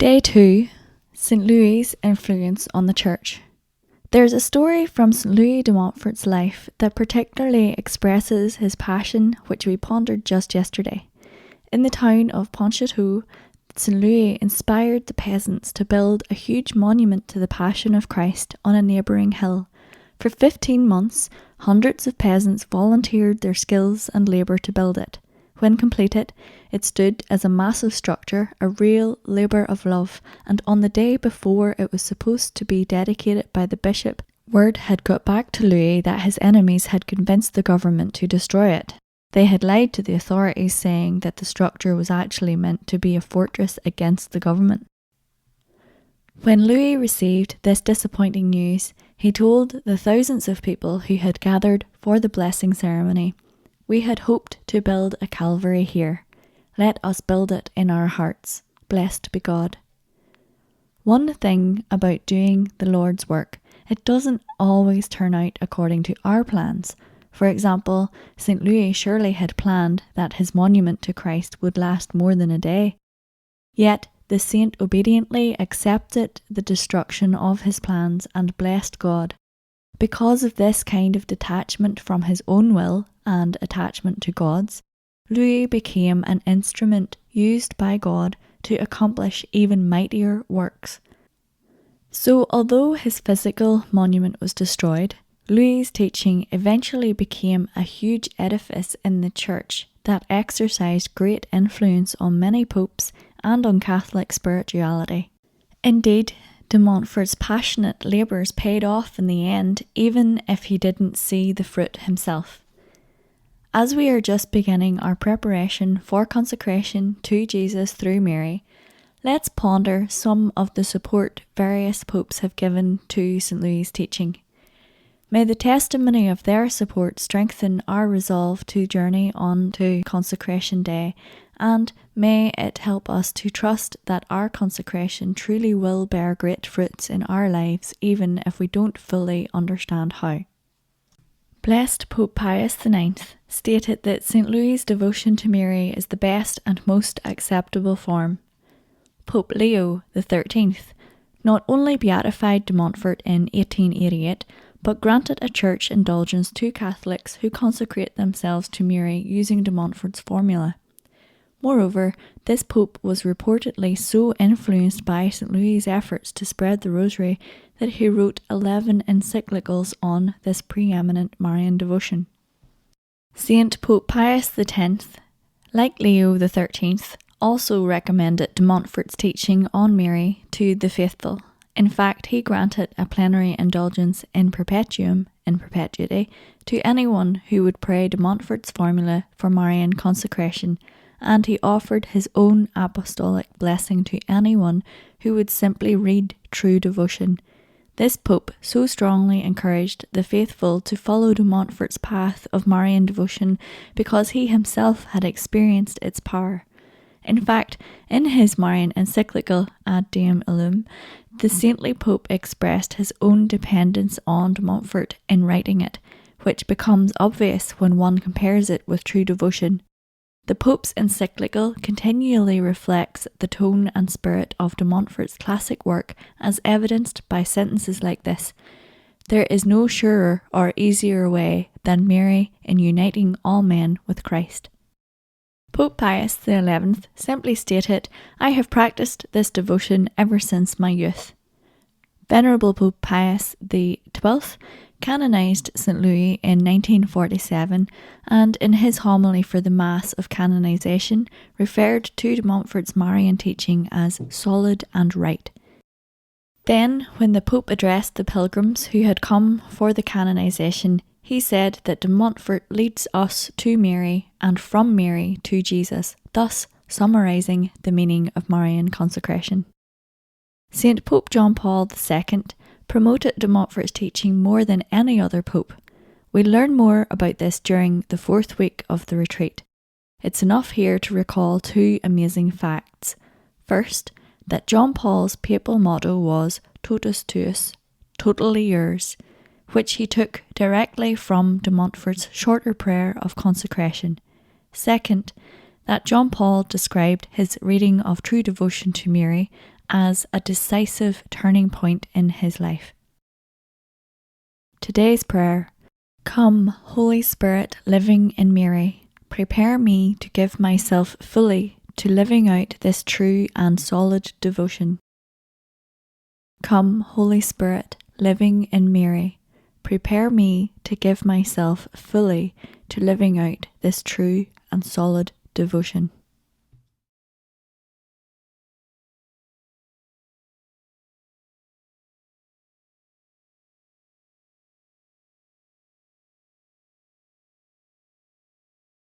Day 2. St. Louis' influence on the Church. There's a story from St. Louis de Montfort's life that particularly expresses his passion, which we pondered just yesterday. In the town of Pontchâteau, St. Louis inspired the peasants to build a huge monument to the Passion of Christ on a neighbouring hill. For 15 months, hundreds of peasants volunteered their skills and labour to build it. When completed, it stood as a massive structure, a real labour of love, and on the day before it was supposed to be dedicated by the bishop, word had got back to Louis that his enemies had convinced the government to destroy it. They had lied to the authorities, saying that the structure was actually meant to be a fortress against the government. When Louis received this disappointing news, he told the thousands of people who had gathered for the blessing ceremony, "We had hoped to build a Calvary here. Let us build it in our hearts. Blessed be God." One thing about doing the Lord's work, it doesn't always turn out according to our plans. For example, St. Louis surely had planned that his monument to Christ would last more than a day. Yet the saint obediently accepted the destruction of his plans and blessed God. Because of this kind of detachment from his own will and attachment to God's, Louis became an instrument used by God to accomplish even mightier works. So although his physical monument was destroyed, Louis' teaching eventually became a huge edifice in the church that exercised great influence on many popes and on Catholic spirituality. Indeed, de Montfort's passionate labours paid off in the end, even if he didn't see the fruit himself. As we are just beginning our preparation for consecration to Jesus through Mary, let's ponder some of the support various popes have given to St. Louis' teaching. May the testimony of their support strengthen our resolve to journey on to Consecration Day, and may it help us to trust that our consecration truly will bear great fruits in our lives, even if we don't fully understand how. Blessed Pope Pius IX stated that St. Louis' devotion to Mary is the best and most acceptable form. Pope Leo XIII not only beatified de Montfort in 1888, but granted a church indulgence to Catholics who consecrate themselves to Mary using de Montfort's formula. Moreover, this pope was reportedly so influenced by St. Louis' efforts to spread the rosary that he wrote 11 encyclicals on this preeminent Marian devotion. Saint Pope Pius X, like Leo XIII, also recommended de Montfort's teaching on Mary to the faithful. In fact, he granted a plenary indulgence in perpetuum, in perpetuity, to anyone who would pray de Montfort's formula for Marian Consecration, and he offered his own apostolic blessing to anyone who would simply read true devotion. This pope so strongly encouraged the faithful to follow de Montfort's path of Marian devotion because he himself had experienced its power. In fact, in his Marian encyclical Ad Deum Illum, the saintly pope expressed his own dependence on de Montfort in writing it, which becomes obvious when one compares it with true devotion. The Pope's encyclical continually reflects the tone and spirit of de Montfort's classic work, as evidenced by sentences like this: "There is no surer or easier way than Mary in uniting all men with Christ." Pope Pius XI simply stated, "I have practiced this devotion ever since my youth." Venerable Pope Pius XII canonised St. Louis in 1947, and in his homily for the Mass of Canonisation referred to de Montfort's Marian teaching as solid and right. Then, when the Pope addressed the pilgrims who had come for the canonisation, he said that de Montfort leads us to Mary and from Mary to Jesus, thus summarising the meaning of Marian consecration. St. Pope John Paul II promoted de Montfort's teaching more than any other pope. We learn more about this during the 4th week of the retreat. It's enough here to recall 2 amazing facts. First, that John Paul's papal motto was Totus Tuus, totally yours, which he took directly from de Montfort's shorter prayer of consecration. Second, that John Paul described his reading of true devotion to Mary as a decisive turning point in his life. Today's prayer: Come, Holy Spirit, living in Mary, prepare me to give myself fully to living out this true and solid devotion. Come, Holy Spirit, living in Mary, prepare me to give myself fully to living out this true and solid devotion.